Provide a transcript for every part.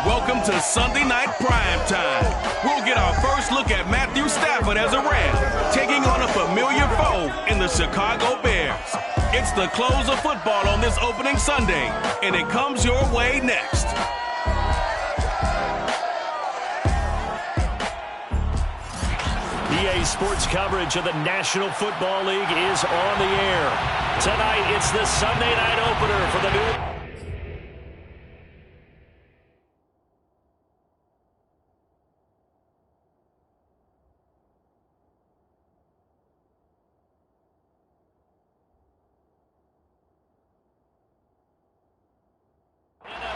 Welcome to Sunday Night Prime Time. We'll get our first look at Matthew Stafford as a Ram, taking on a familiar foe in the Chicago Bears. It's the close of football on this opening Sunday, and it comes your way next. EA Sports coverage of the National Football League is on the air. Tonight, it's the Sunday night opener for the new...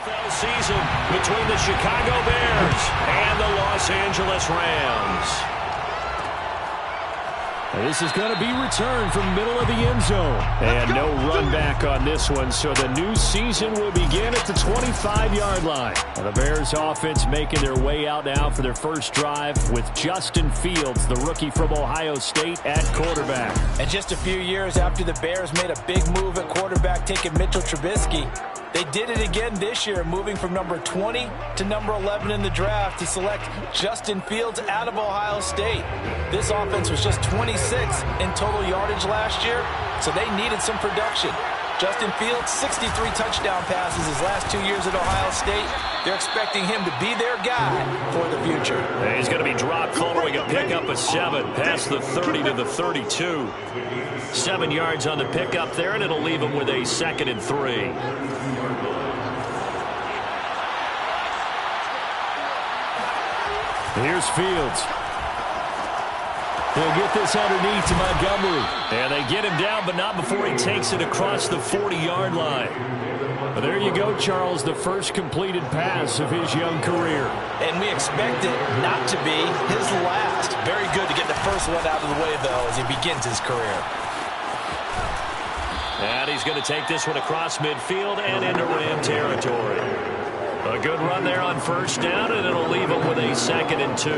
NFL season between the Chicago Bears and the Los Angeles Rams. This is going to be returned from middle of the end zone. And no run back on this one, so the new season will begin at the 25-yard line. And the Bears offense making their way out now for their first drive with Justin Fields, the rookie from Ohio State, at quarterback. And just a few years after the Bears made a big move at quarterback, taking Mitchell Trubisky, they did it again this year, moving from number 20 to number 11 in the draft to select Justin Fields out of Ohio State. This offense was just 26 in total yardage last year, so they needed some production. Justin Fields, 63 touchdown passes his last 2 years at Ohio State. They're expecting him to be their guy for the future. And he's going to be dropped following a pickup of 7, past the 30 to the 32. 7 yards on the pickup there, and it'll leave him with a 2nd and 3. Here's Fields. He'll get this underneath to Montgomery. And they get him down, but not before he takes it across the 40-yard line. Well, there you go, Charles, the first completed pass of his young career. And we expect it not to be his last. Very good to get the first one out of the way, though, as he begins his career. And he's going to take this one across midfield and into Ram territory. A good run there on first down, and it'll leave him with a 2nd and 2.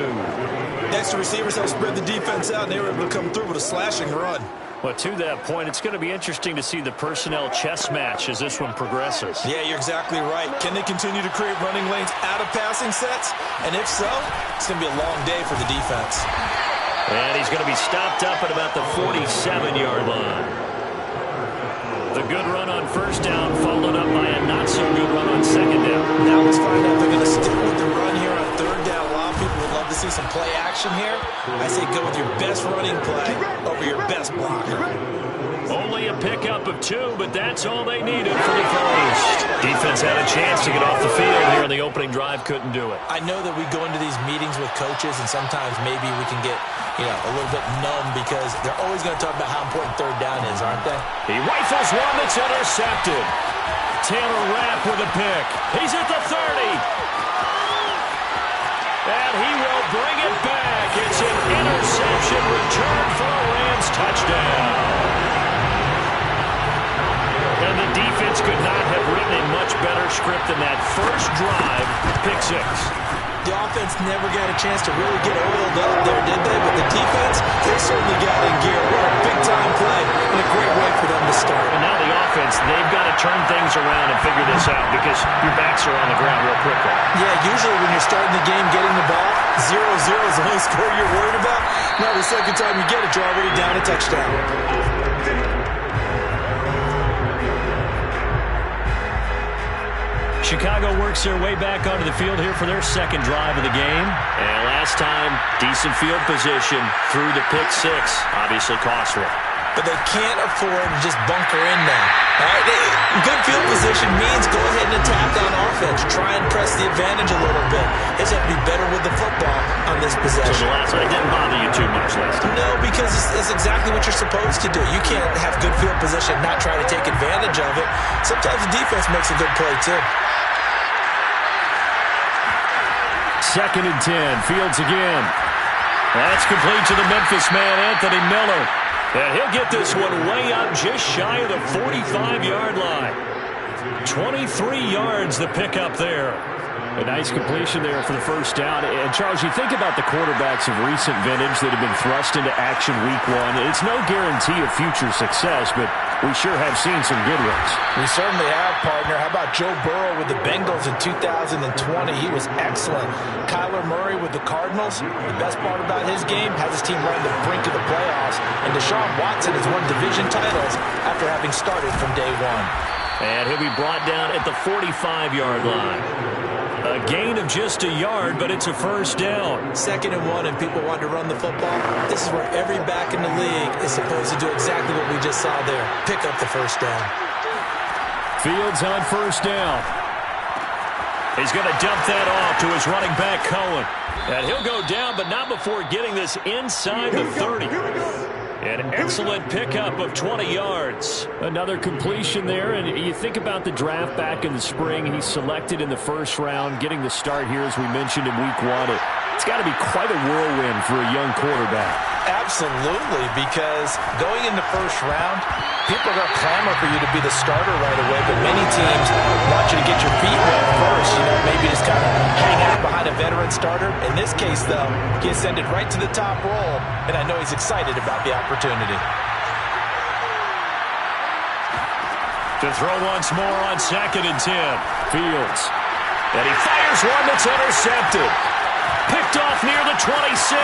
Extra receivers help spread the defense out, and they were able to come through with a slashing run. Well, to that point, it's going to be interesting to see the personnel chess match as this one progresses. Yeah, you're exactly right. Can they continue to create running lanes out of passing sets? And if so, it's going to be a long day for the defense. And he's going to be stopped up at about the 47-yard line. The good run on first down followed up by a not-so-good run on second down. Now let's find out if they're going to stick with the run here on third down. A lot of people would love to see some play action here. I say go with your best running play over your best blocker. Only a pickup of 2, but that's all they needed for the first. Defense had a chance to get off the field here in the opening drive, couldn't do it. I know that we go into these meetings with coaches, and sometimes maybe we can get, a little bit numb because they're always going to talk about how important third down is, aren't they? He rifles one that's intercepted. Taylor Rapp with a pick. He's at the 30. And he will bring it back. It's an interception return for a Rams touchdown. And the defense could not have written a much better script than that first drive, pick 6. The offense never got a chance to really get oiled up there, did they? But the defense, they certainly got in gear. What a big-time play and a great way for them to start. And now the offense, they've got to turn things around and figure this out because your backs are on the ground real quickly. Yeah, usually when you're starting the game, getting the ball, 0-0 is the only score you're worried about. Now the second time you get it, you're already down a touchdown. Chicago works their way back onto the field here for their second drive of the game. And last time, decent field position through the pick 6. Obviously costly. But they can't afford to just bunker in now. All right, good field position means go ahead and attack on offense. Try and press the advantage a little bit. They just have to be better with the football on this possession. So the last one didn't bother you too much last time. No, because it's exactly what you're supposed to do. You can't have good field position and not try to take advantage of it. Sometimes the defense makes a good play, too. 2nd and 10. Fields again. That's complete to the Memphis man, Anthony Miller. And he'll get this one way up just shy of the 45-yard line. 23 yards the pickup there. A nice completion there for the first down. And, Charles, you think about the quarterbacks of recent vintage that have been thrust into action week 1. It's no guarantee of future success, but we sure have seen some good ones. We certainly have, partner. How about Joe Burrow with the Bengals in 2020? He was excellent. Kyler Murray with the Cardinals. The best part about his game has his team right on the brink of the playoffs. And Deshaun Watson has won division titles after having started from day one. And he'll be brought down at the 45-yard line. A gain of just a yard, but it's a first down. 2nd and 1, and people want to run the football. This is where every back in the league is supposed to do exactly what we just saw there. Pick up the first down. Fields on first down. He's going to dump that off to his running back, Cohen. And he'll go down, but not before getting this inside the 30. An excellent pickup of 20 yards. Another completion there, and you think about the draft back in the spring. He's selected in the first round, getting the start here, as we mentioned in week 1. It's got to be quite a whirlwind for a young quarterback. Absolutely, because going in the first round, people are going to clamor for you to be the starter right away, but many teams want you to get your feet wet first, maybe just kind of hang out behind a veteran starter. In this case, though, he ascended right to the top role, and I know he's excited about the opportunity. To throw once more on 2nd and 10. Fields. And he fires one that's intercepted. Picked off near the 26.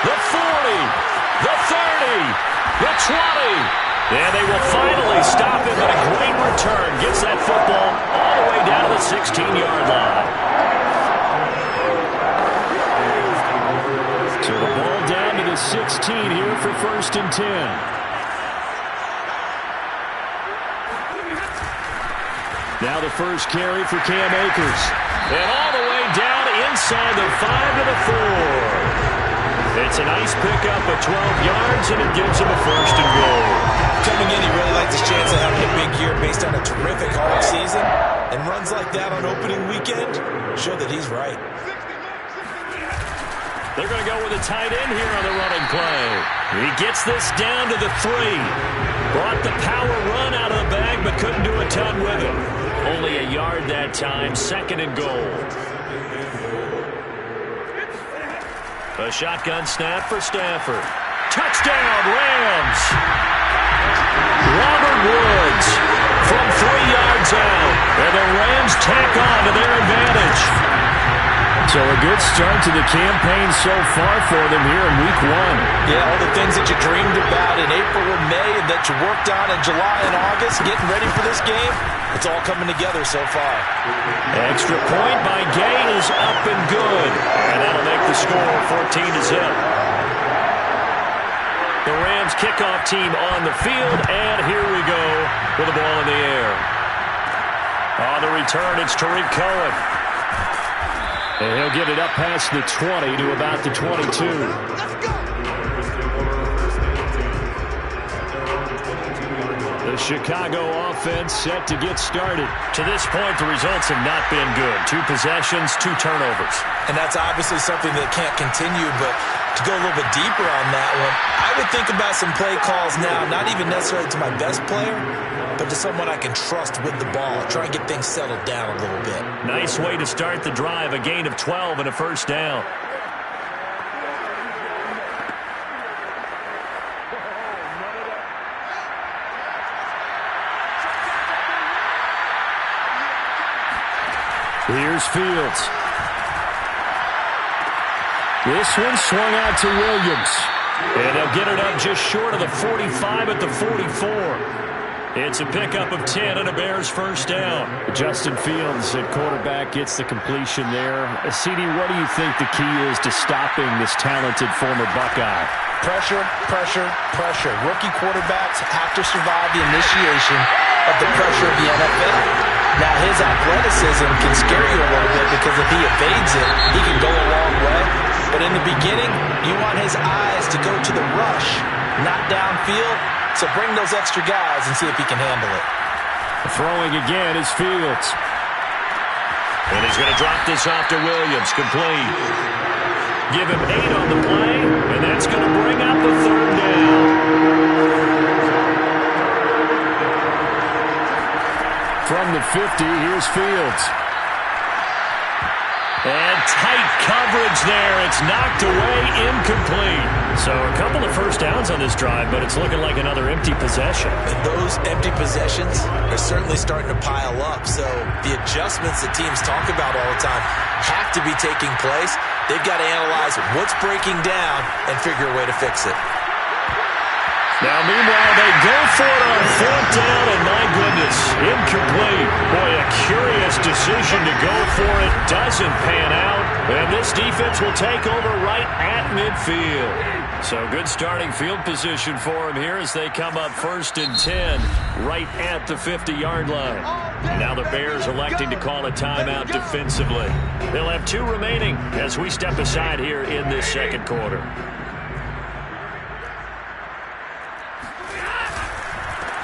The 40, the 30, the 20. And they will finally stop him, but a great return. Gets that football all the way down to the 16-yard line. So the ball down to the 16 here for 1st and 10. Now the first carry for Cam Akers. And all the way down inside the 5 to the 4. It's a nice pickup of 12 yards, and it gives him a 1st and goal. Coming in, he really likes his chance of having a big year based on a terrific Hawk season. And runs like that on opening weekend show that he's right. They're going to go with a tight end here on the running play. He gets this down to the 3. Brought the power run out of the bag, but couldn't do a ton with it. Only a yard that time, 2nd and goal. A shotgun snap for Stafford. Touchdown, Rams! Robert Woods from 3 yards out. And the Rams tack on to their advantage. So a good start to the campaign so far for them here in week 1. Yeah, all the things that you dreamed about in April and May and that you worked on in July and August, getting ready for this game, it's all coming together so far. Extra point by Gay is up and good. And that'll make the score 14-0. The Rams kickoff team on the field, and here we go with the ball in the air. On the return, it's Tariq Cohen. And he'll get it up past the 20 to about the 22. The Chicago offense set to get started. To this point, the results have not been good. 2 possessions, 2 turnovers. And that's obviously something that can't continue, but to go a little bit deeper on that one, I would think about some play calls now, not even necessarily to my best player, but to someone I can trust with the ball. Try and get things settled down a little bit. Nice way to start the drive, a gain of 12 and a first down. Here's Fields. This one swung out to Williams. And they'll get it up just short of the 45 at the 44. It's a pickup of 10 and a Bears first down. Justin Fields at quarterback gets the completion there. CD, what do you think the key is to stopping this talented former Buckeye? Pressure, pressure, pressure. Rookie quarterbacks have to survive the initiation of the pressure of the NFL. Now, his athleticism can scare you a little bit because if he evades it, he can go a long way. But in the beginning, you want his eyes to go to the rush, not downfield. So bring those extra guys and see if he can handle it. Throwing again is Fields. And he's going to drop this off to Williams, complete. Give him 8 on the play, and that's going to bring up the 3rd down. From the 50, here's Fields. And tight coverage there. It's knocked away, incomplete. So a couple of first downs on this drive, but it's looking like another empty possession. And those empty possessions are certainly starting to pile up. So the adjustments that teams talk about all the time have to be taking place. They've got to analyze what's breaking down and figure a way to fix it. Now, meanwhile, they go for it on fourth down, and my goodness, incomplete. Boy, a curious decision to go for it. Doesn't pan out, and this defense will take over right at midfield. So good starting field position for them here as they come up 1st and 10, right at the 50-yard line. Now the Bears electing to call a timeout defensively. They'll have 2 remaining as we step aside here in this second quarter.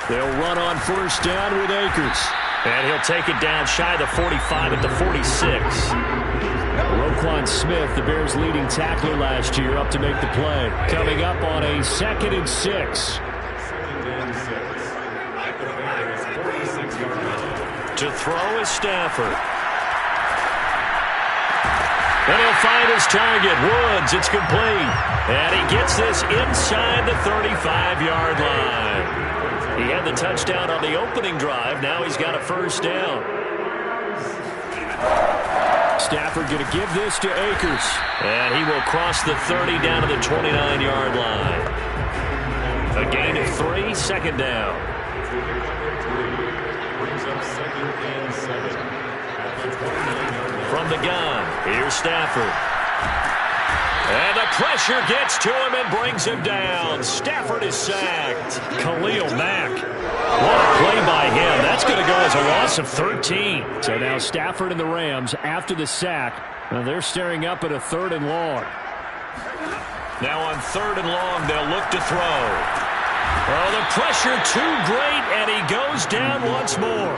They'll run on 1st down with Akers. And he'll take it down shy of the 45 at the 46. Roquan Smith, the Bears' leading tackler last year, up to make the play. Coming up on a 2nd and 6. To throw is Stafford. And he'll find his target, Woods. It's complete. And he gets this inside the 35-yard line. He had the touchdown on the opening drive. Now he's got a 1st down. Stafford going to give this to Akers. And he will cross the 30 down to the 29-yard line. A gain of 3, 2nd down. From the gun, here's Stafford. And the pressure gets to him and brings him down. Stafford is sacked. Khalil Mack. What a play by him. That's going to go as a loss of 13. So now Stafford and the Rams, after the sack, they're staring up at a 3rd and long. Now on 3rd and long, they'll look to throw. Oh, the pressure too great, and he goes down once more.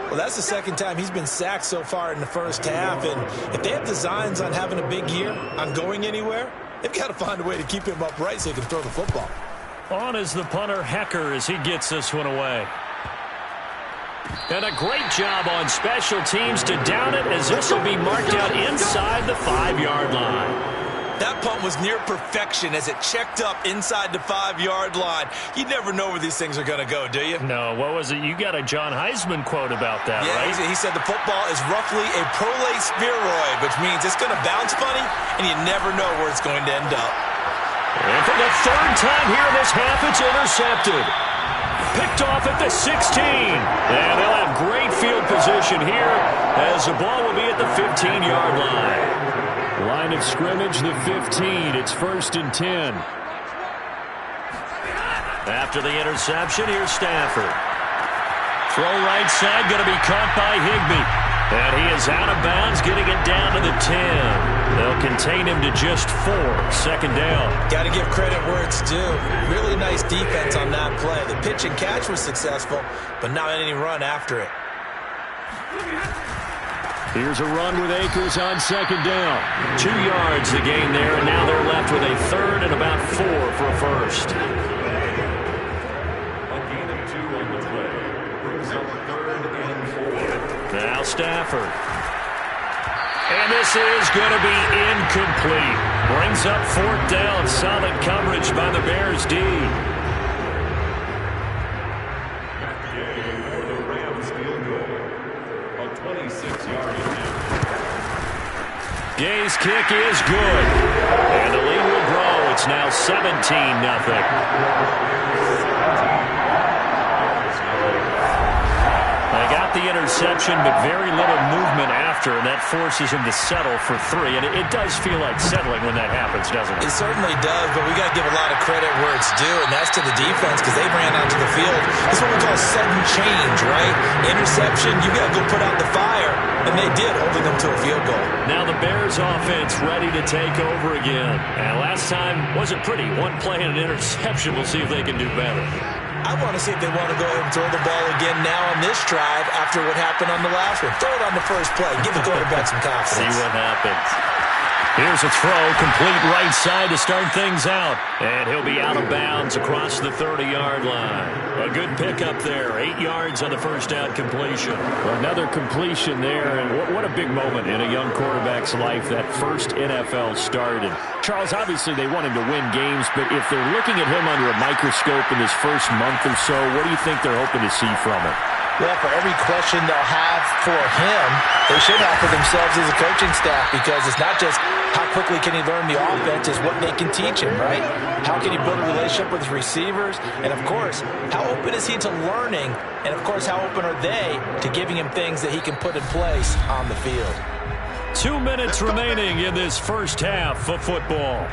Well, that's the 2nd time he's been sacked so far in the first half, and if they have designs on having a big year, on going anywhere, they've got to find a way to keep him upright so he can throw the football. On is the punter, Hecker, as he gets this one away. And a great job on special teams to down it, as this will be marked out inside the 5-yard line. That punt was near perfection as it checked up inside the 5-yard line. You never know where these things are going to go, do you? No, what was it? You got a John Heisman quote about that, yeah, right? He said the football is roughly a prolate spheroid, which means it's going to bounce funny, and you never know where it's going to end up. And for the 3rd time here in this half, it's intercepted. Picked off at the 16. And they'll have great field position here as the ball will be at the 15-yard line. Line of scrimmage, the 15. It's 1st and 10. After the interception, here's Stafford. Throw right side, going to be caught by Higbee. And he is out of bounds, getting it down to the 10. They'll contain him to just 4. 2nd down. Got to give credit where it's due. Really nice defense on that play. The pitch and catch was successful, but not any run after it. Here's a run with Akers on 2nd down. 2 yards the gain there, and now they're left with a 3rd and about 4 for a 1st. Now Stafford. And this is going to be incomplete. Brings up 4th down. Solid coverage by the Bears D. Gay's kick is good. And the lead will grow. It's now 17-0. They got the interception, but very little movement after, and that forces him to settle for 3. And it does feel like settling when that happens, doesn't it? It certainly does, but we got to give a lot of credit where it's due, and that's to the defense because they ran onto the field. This is what we call sudden change, right? Interception, you got to go put out the fire, and they did, holding them to a field goal. Now the Bears offense ready to take over again. And last time wasn't pretty. 1 play and an interception. We'll see if they can do better. I want to see if they want to go ahead and throw the ball again now on this drive after what happened on the last one. Throw it on the first play. Give the quarterback some confidence. See what happens. Here's a throw, complete right side to start things out. And he'll be out of bounds across the 30-yard line. A good pickup there, 8 yards on the first down completion. Another completion there, and what a big moment in a young quarterback's life, that first NFL start. And Charles, obviously they want him to win games, but if they're looking at him under a microscope in his first month or so, what do you think they're hoping to see from him? Well, for every question they'll have for him, they should have for themselves as a coaching staff, because it's not just how quickly can he learn the offense, it's what they can teach him, right? How can he build a relationship with his receivers? And, of course, how open is he to learning? And, of course, how open are they to giving him things that he can put in place on the field? 2 minutes remaining in this first half of football.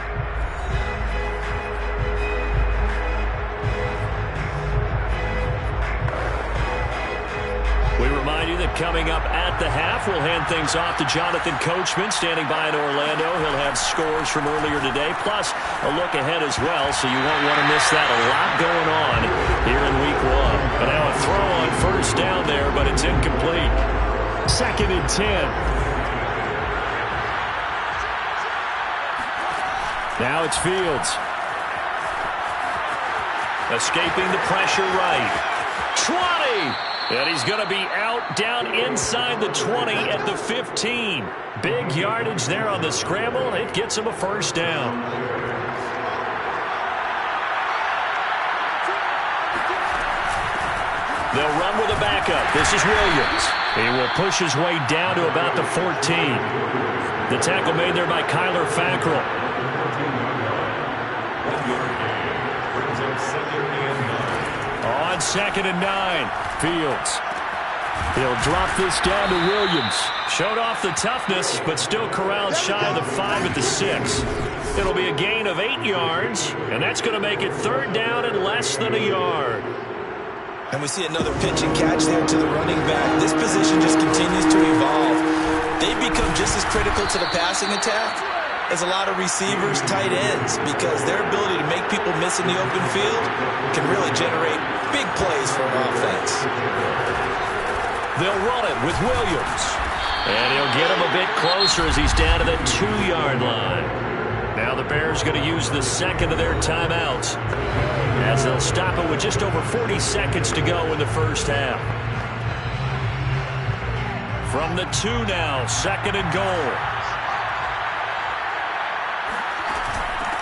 We remind you that coming up at the half, we'll hand things off to Jonathan Coachman, standing by in Orlando. He'll have scores from earlier today, plus a look ahead as well, so you won't want to miss that. A lot going on here in Week 1. But now a throw on first down there, but it's incomplete. 2nd and 10. Now it's Fields. Escaping the pressure right. 20! And he's going to be out down inside the 20 at the 15. Big yardage there on the scramble. It gets him a first down. They'll run with a backup. This is Williams. He will push his way down to about the 14. The tackle made there by Kyler Fackrell. On 2nd and 9, Fields. He'll drop this down to Williams. Showed off the toughness, but still corralled shy of the 5 at the 6. It'll be a gain of 8 yards, and that's going to make it 3rd down and less than a yard. And we see another pitch and catch there to the running back. This position just continues to evolve. They become just as critical to the passing attack as a lot of receivers, tight ends, because their ability to make people miss in the open field can really generate big plays for an offense. They'll run it with Williams. And he'll get him a bit closer as he's down to the 2-yard line. Now the Bears going to use the 2nd of their timeouts, as they'll stop it with just over 40 seconds to go in the first half. From the 2 now, 2nd and goal.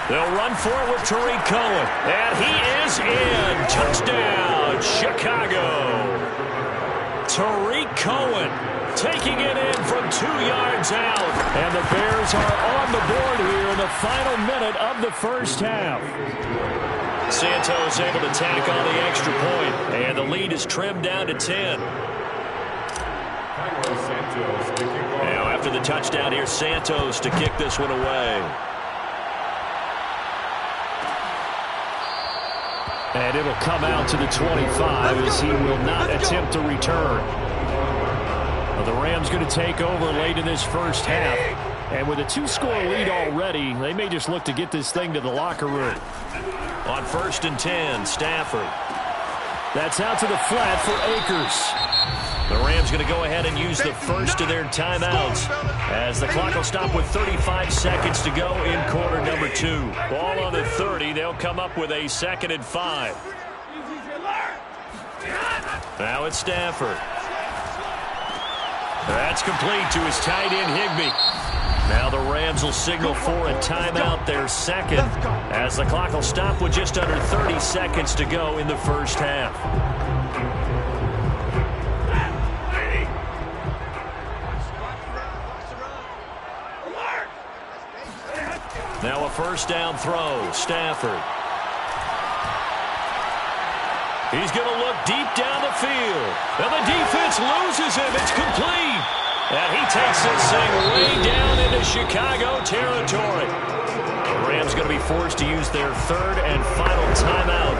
They'll run for it with Tariq Cohen. And he is in. Touchdown, Chicago. Tariq Cohen taking it in from 2 yards out. And the Bears are on the board here in the final minute of the first half. Santos able to tack on the extra point. And the lead is trimmed down to 10. Now after the touchdown, here's Santos to kick this one away. And it'll come out to the 25 as he will not attempt to return. Well, the Rams going to take over late in this first half. And with a 2-score lead already, they may just look to get this thing to the locker room. On 1st and 10, Stafford. That's out to the flat for Akers. The Rams going to go ahead and use the first of their timeouts, as the clock will stop with 35 seconds to go in quarter number 2. Ball on the 30. They'll come up with a 2nd and 5. Now it's Stafford. That's complete to his tight end, Higbee. Now the Rams will signal for a timeout, their 2nd, as the clock will stop with just under 30 seconds to go in the first half. Now a first down throw, Stafford. He's going to look deep down the field. And the defense loses him. It's complete. And he takes this thing way down into Chicago territory. The Rams going to be forced to use their 3rd and final timeout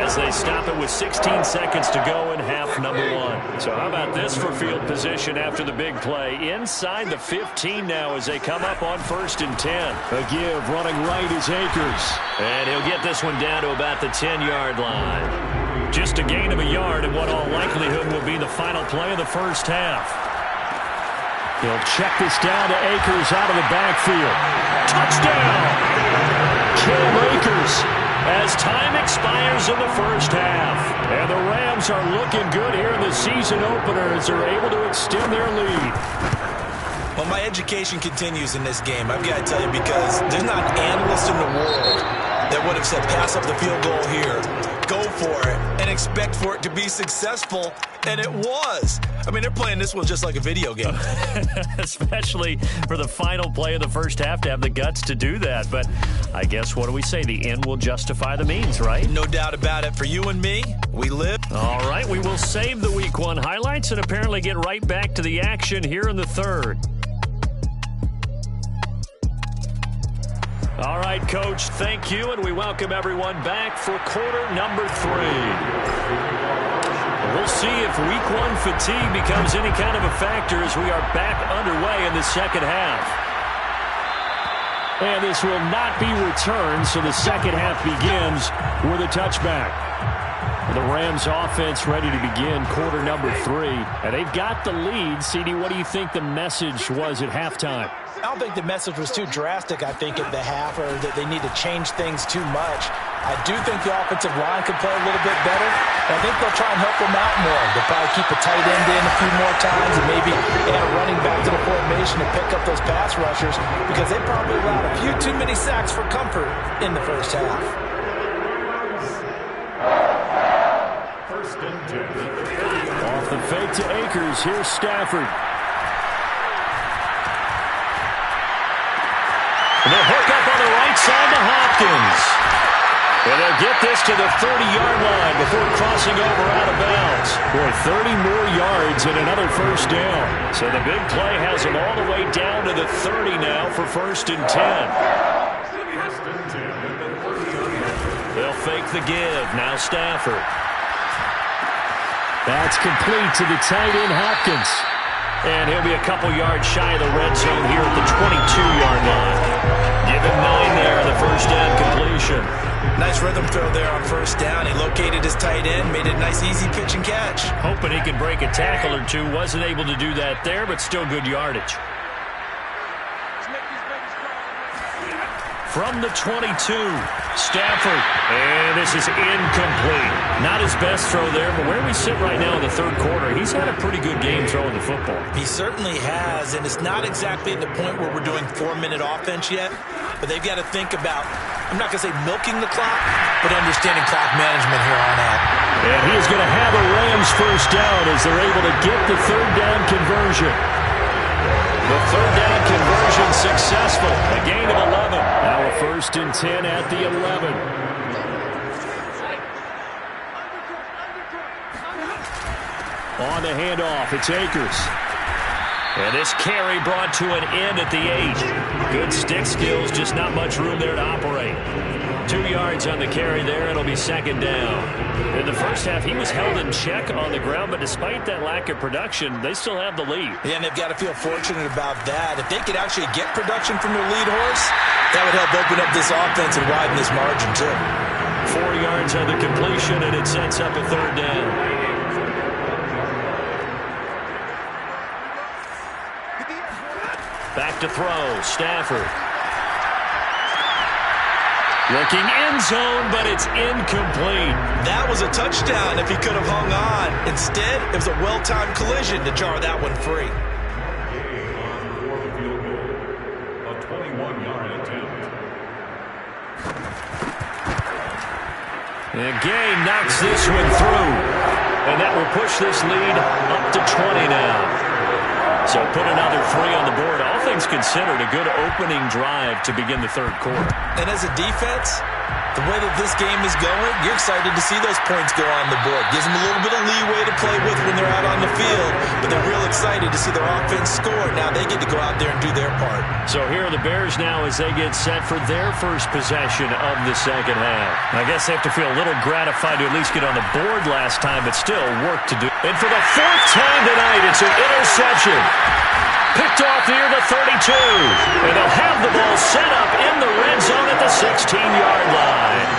as they stop it with 16 seconds to go in half number 1. So how about this for field position after the big play? Inside the 15 now as they come up on 1st and 10. A give running right is Akers. And he'll get this one down to about the 10-yard line. Just a gain of a yard in what all likelihood will be the final play of the first half. He'll check this down to Akers out of the backfield. Touchdown! Cam Akers as time expires in the first half. And the Rams are looking good here in the season opener as they're able to extend their lead. Well, my education continues in this game, I've got to tell you, because there's not an analyst in the world that would have said pass up the field goal here, go for it, and expect for it to be successful, and it was. I mean, they're playing this one just like a video game. Especially for the final play of the first half to have the guts to do that. But I guess, what do we say? The end will justify the means, right? No doubt about it. For you and me, we live. All right, we will save the Week 1 highlights and apparently get right back to the action here in the third. All right, Coach, thank you, and we welcome everyone back for quarter number 3. We'll see if Week 1 fatigue becomes any kind of a factor as we are back underway in the second half. And this will not be returned, so the second half begins with a touchback. The Rams offense ready to begin quarter number 3. And they've got the lead. CD, what do you think the message was at halftime? I don't think the message was too drastic, I think, at the half, or that they need to change things too much. I do think the offensive line could play a little bit better. I think they'll try and help them out more. They'll probably keep a tight end in a few more times and maybe add a running back to the formation to pick up those pass rushers, because they probably allowed a few too many sacks for comfort in the first half. First and 10. Off the fake to Akers. Here's Stafford. And they'll hook up on the right side to Hopkins. And they'll get this to the 30-yard line before crossing over out of bounds. Boy, 30 more yards and another first down. So the big play has them all the way down to the 30 now for first and 10. They'll fake the give. Now Stafford. That's complete to the tight end, Hopkins. And he'll be a couple yards shy of the red zone here at the 22-yard line. Give him 9 there, the first down completion. Nice rhythm throw there on first down. He located his tight end, made it a nice easy pitch and catch. Hoping he could break a tackle or two. Wasn't able to do that there, but still good yardage. From the 22, Stafford. And this is incomplete. Not his best throw there, but where we sit right now in the third quarter, he's had a pretty good game throwing the football. He certainly has, and it's not exactly at the point where we're doing 4-minute offense yet, but they've got to think about, I'm not going to say milking the clock, but understanding clock management here on out. And he is going to have a Rams first down as they're able to get the third down conversion. The third down conversion successful. A gain of 11. Now a first and 10 at the 11. On the handoff, it's Akers. And this carry brought to an end at the 8. Good stick skills, just not much room there to operate. 2 yards on the carry there. It'll be second down. In the first half, he was held in check on the ground, but despite that lack of production, they still have the lead. Yeah, and they've got to feel fortunate about that. If they could actually get production from their lead horse, that would help open up this offense and widen this margin, too. 4 yards on the completion, and it sets up a third down. Back to throw, Stafford. Looking end zone, but it's incomplete. That was a touchdown if he could have hung on. Instead, it was a well-timed collision to jar that one free. A 21-yard attempt. And Gay knocks this one through. And that will push this lead up to 20 now. So put another 3 on the board. All things considered, a good opening drive to begin the third quarter. And as a defense, the way that this game is going, you're excited to see those points go on the board. Gives them a little bit of leeway to play with when they're out on the field, but they're real excited to see their offense score. Now they get to go out there and do their part. So here are the Bears now as they get set for their first possession of the second half. I guess they have to feel a little gratified to at least get on the board last time, but still work to do. And for the 4th time tonight, it's an interception. Picked off near the 32. And they'll have the ball set up in the red zone at the 16-yard line.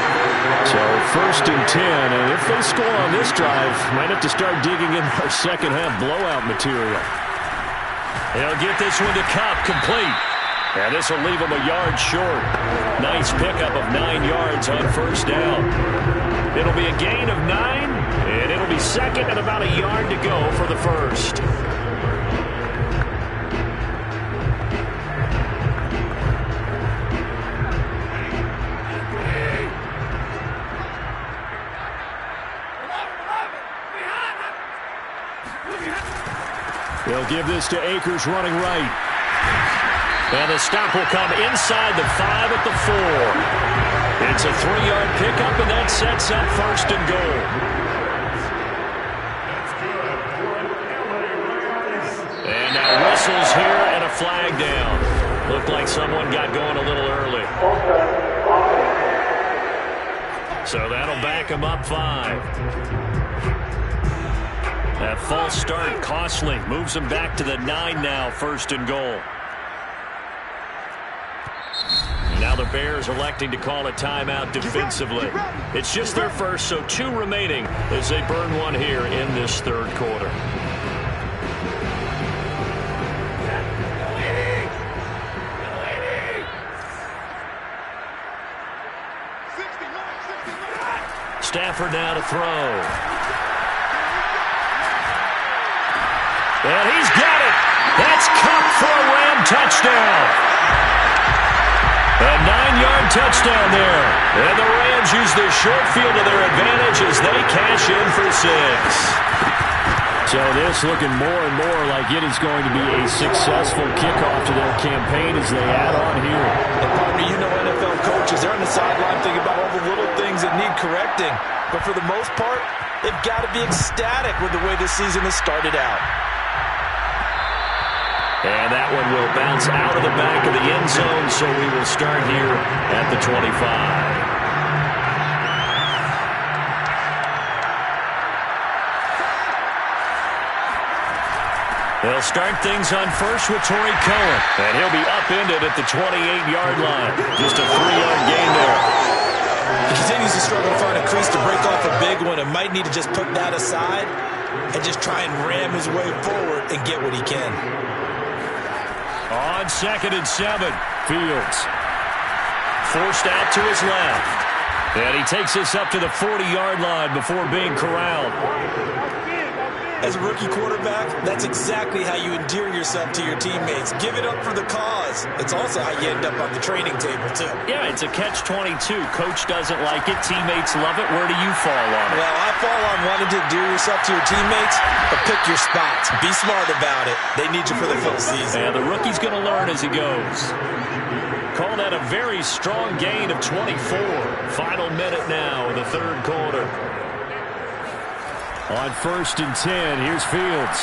So first and 10, and if they score on this drive, might have to start digging in our second half blowout material. He'll get this one to Cup, complete. And this will leave him a yard short. Nice pickup of 9 yards on first down. It'll be a gain of 9, and it'll be second and about a yard to go for the first. They'll give this to Akers running right. And the stop will come inside the 5 at the 4. It's a 3-yard pickup, and that sets up first and goal. And now whistles here and a flag down. Looked like someone got going a little early. So that'll back him up 5. That false start costly. Moves him back to the 9 now, first and goal. Now the Bears electing to call a timeout defensively. It's just their first, so 2 remaining as they burn one here in this third quarter. Stafford now to throw. And he's got it. That's Cup for a Ram touchdown. A 9-yard touchdown there. And the Rams use the short field to their advantage as they cash in for 6. So this looking more and more like it is going to be a successful kickoff to their campaign as they add on here. And partner, you know NFL coaches, they're on the sideline thinking about all the little things that need correcting. But for the most part, they've got to be ecstatic with the way this season has started out. And that one will bounce out of the back of the end zone, so we will start here at the 25. They'll start things on first with Torrey Cohen, and he'll be upended at the 28-yard line. Just a 3-yard gain there. He continues to struggle to find a crease to break off a big one and might need to just put that aside and just try and ram his way forward and get what he can. On 2nd and 7, Fields forced out to his left. And he takes this up to the 40-yard line before being corralled. As a rookie quarterback, that's exactly how you endear yourself to your teammates. Give it up for the cause. It's also how you end up on the training table, too. Yeah, it's a catch-22. Coach doesn't like it. Teammates love it. Where do you fall on it? Well, I fall on wanting to endear yourself to your teammates, but pick your spots. Be smart about it. They need you for the full season. Yeah, the rookie's going to learn as he goes. Call that a very strong gain of 24. Final minute now in the third quarter. On 1st and 10, here's Fields.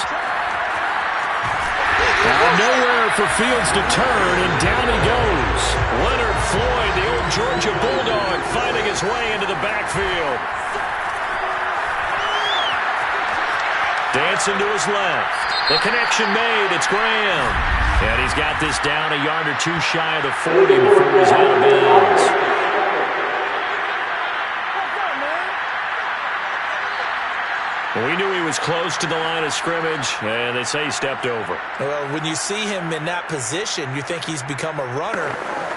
Nowhere for Fields to turn, and down he goes. Leonard Floyd, the old Georgia Bulldog, finding his way into the backfield. Dancing to his left. The connection made. It's Graham. And he's got this down a yard or 2 shy of the 40 before he's out of bounds. We knew he was close to the line of scrimmage, and they say he stepped over. Well, when you see him in that position, you think he's become a runner.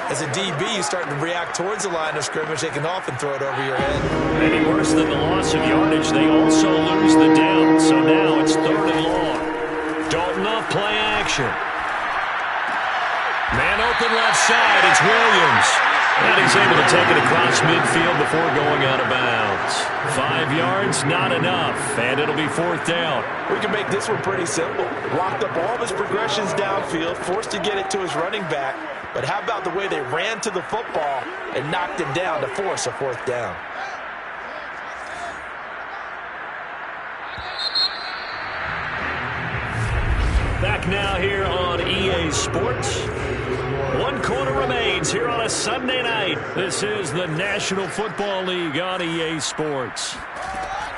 As a DB, you start to react towards the line of scrimmage. They can often throw it over your head. Maybe worse than the loss of yardage, they also lose the down. So now it's 3rd and long. Dalton off play action. Man open left side. It's Williams. And he's able to take it across midfield before going out of bounds. 5 yards, not enough, and it'll be 4th down. We can make this one pretty simple. Locked up all of his progressions downfield, forced to get it to his running back. But how about the way they ran to the football and knocked him down to force a 4th down? Back now here on EA Sports. 1 quarter remains here on a Sunday night. This is the National Football League on EA Sports.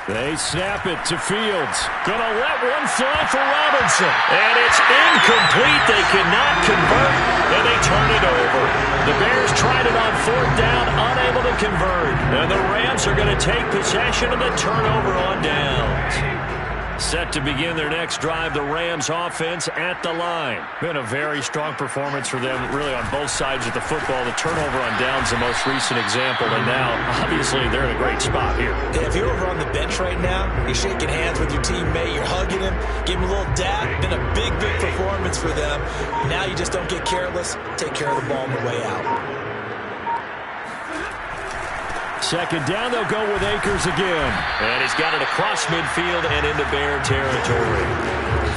They snap it to Fields. Gonna let one fly for Robinson. And it's incomplete. They cannot convert, and they turn it over. The Bears tried it on 4th down, unable to convert. And the Rams are going to take possession of the turnover on downs. Set to begin their next drive, the Rams offense at the line. Been a very strong performance for them, really on both sides of the football. The turnover on downs, the most recent example, and now, obviously, they're in a great spot here. Yeah, if you're over on the bench right now, you're shaking hands with your teammate, you're hugging him, give him a little dab. Been a big performance for them. Now you just don't get careless. Take care of the ball on the way out. Second down, they'll go with Akers again. And he's got it across midfield and into Bear territory.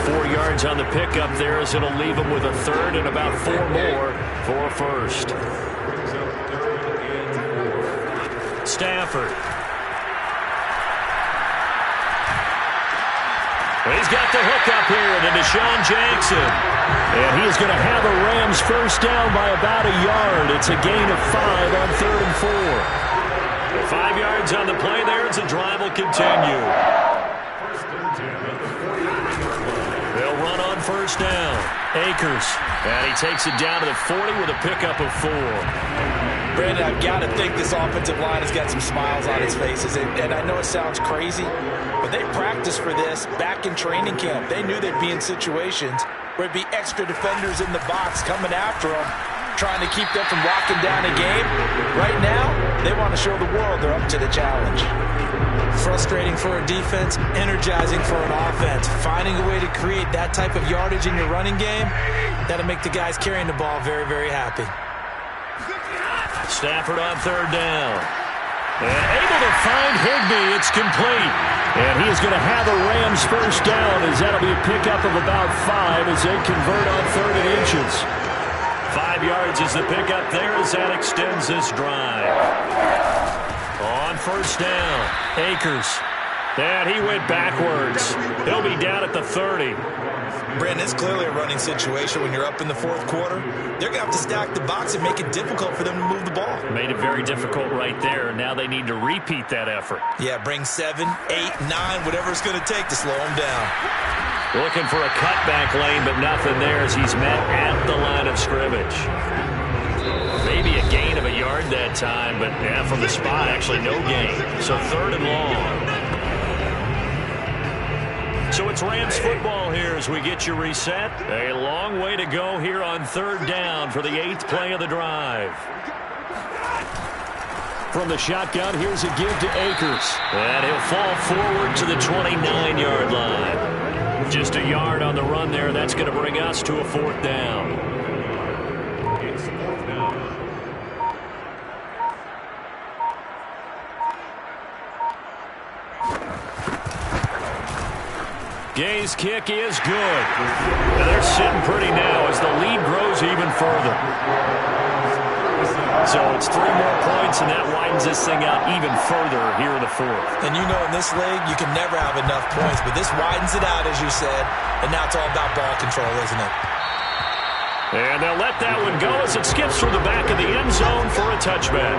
4 yards on the pickup there as it'll leave him with a third and about 4 more for a first. Stafford. He's got the hook up here to Deshaun Jackson. And he is going to have a Rams first down by about a yard. It's a gain of 5 on 3rd and 4. 5 yards on the play there as the drive will continue. They'll run on first down. Akers. And he takes it down to the 40 with a pickup of 4. Brandon, I've got to think this offensive line has got some smiles on its faces. And I know it sounds crazy, but they practiced for this back in training camp. They knew they'd be in situations where it'd be extra defenders in the box coming after them, trying to keep them from locking down a game. Right now, they want to show the world they're up to the challenge. Frustrating for a defense, energizing for an offense. Finding a way to create that type of yardage in your running game, that'll make the guys carrying the ball very, very happy. Stafford on 3rd down. And able to find Higbee. It's complete. And he is going to have a Rams first down as that'll be a pickup of about 5 as they convert on 3rd and inches. 5 yards is the pickup there as that extends this drive. On first down, Akers. And he went backwards. He'll be down at the 30. Brandon, it's clearly a running situation when you're up in the 4th quarter. They're going to have to stack the box and make it difficult for them to move the ball. Made it very difficult right there. Now they need to repeat that effort. Yeah, bring 7, 8, 9, whatever it's going to take to slow them down. Looking for a cutback lane, but nothing there as he's met at the line of scrimmage. Maybe a gain of a yard that time, but yeah, from the spot, actually no gain. So 3rd and long. So it's Rams football here as we get you reset. A long way to go here on 3rd down for the 8th play of the drive. From the shotgun, here's a give to Akers. And he'll fall forward to the 29-yard line. Just a yard on the run there. That's going to bring us to a 4th down. Gay's kick is good. Now they're sitting pretty now as the lead grows even further. So it's 3 more points, and that widens this thing out even further here in the 4th. And you know in this league, you can never have enough points, but this widens it out, as you said, and now it's all about ball control, isn't it? And they'll let that one go as it skips through the back of the end zone for a touchback.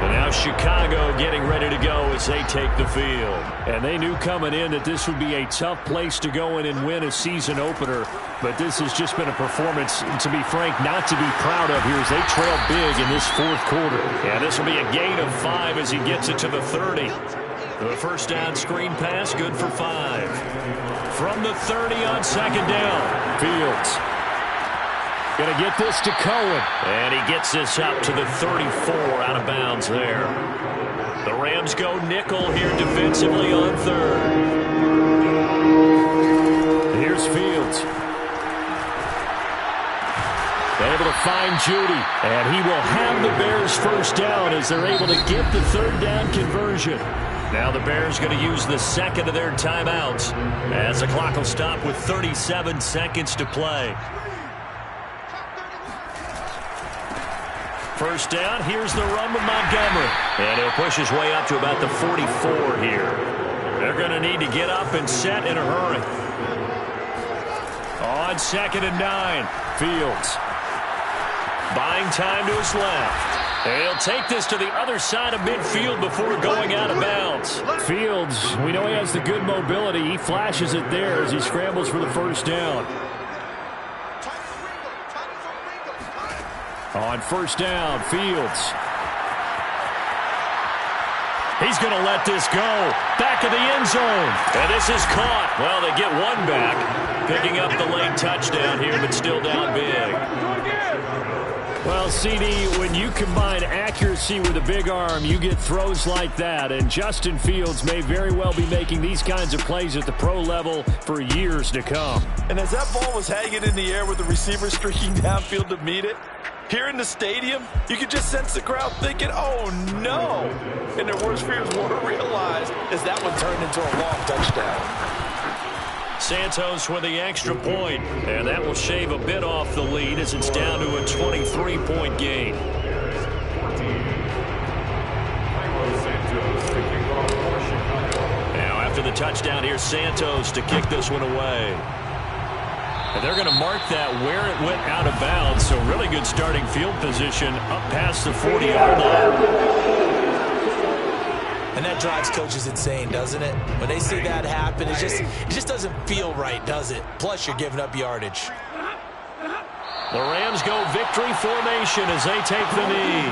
And now Chicago getting ready to go as they take the field. And they knew coming in that this would be a tough place to go in and win a season opener. But this has just been a performance, to be frank, not to be proud of here as they trail big in this 4th quarter. And this will be a gain of 5 as he gets it to the 30. The first down screen pass, good for 5. From the 30 on 2nd down, Fields. Going to get this to Cohen. And he gets this up to the 34 out of bounds there. The Rams go nickel here defensively on 3rd. Here's Fields. Able to find Judy. And he will have the Bears first down as they're able to get the 3rd down conversion. Now the Bears going to use the 2nd of their timeouts as the clock will stop with 37 seconds to play. First down, here's the run with Montgomery. And he'll push his way up to about the 44 here. They're going to need to get up and set in a hurry. On 2nd and 9, Fields. Buying time to his left. And he'll take this to the other side of midfield before going out of bounds. Fields, we know he has the good mobility. He flashes it there as he scrambles for the first down. On first down, Fields. He's going to let this go. Back of the end zone. And this is caught. Well, they get one back. Picking up the late touchdown here, but still down big. Well, CD, when you combine accuracy with a big arm, you get throws like that. And Justin Fields may very well be making these kinds of plays at the pro level for years to come. And as that ball was hanging in the air with the receiver streaking downfield to meet it, here in the stadium, you could just sense the crowd thinking, oh, no. And their worst fears won't realize as that one turned into a long touchdown. Santos with the extra point, and that will shave a bit off the lead as it's down to a 23-point game. Now after the touchdown, here's Santos to kick this one away. And they're going to mark that where it went out of bounds, so really good starting field position up past the 40-yard line. And that drives coaches insane, doesn't it? When they see that happen, it just doesn't feel right, does it? Plus, you're giving up yardage. The Rams go victory formation as they take the knee.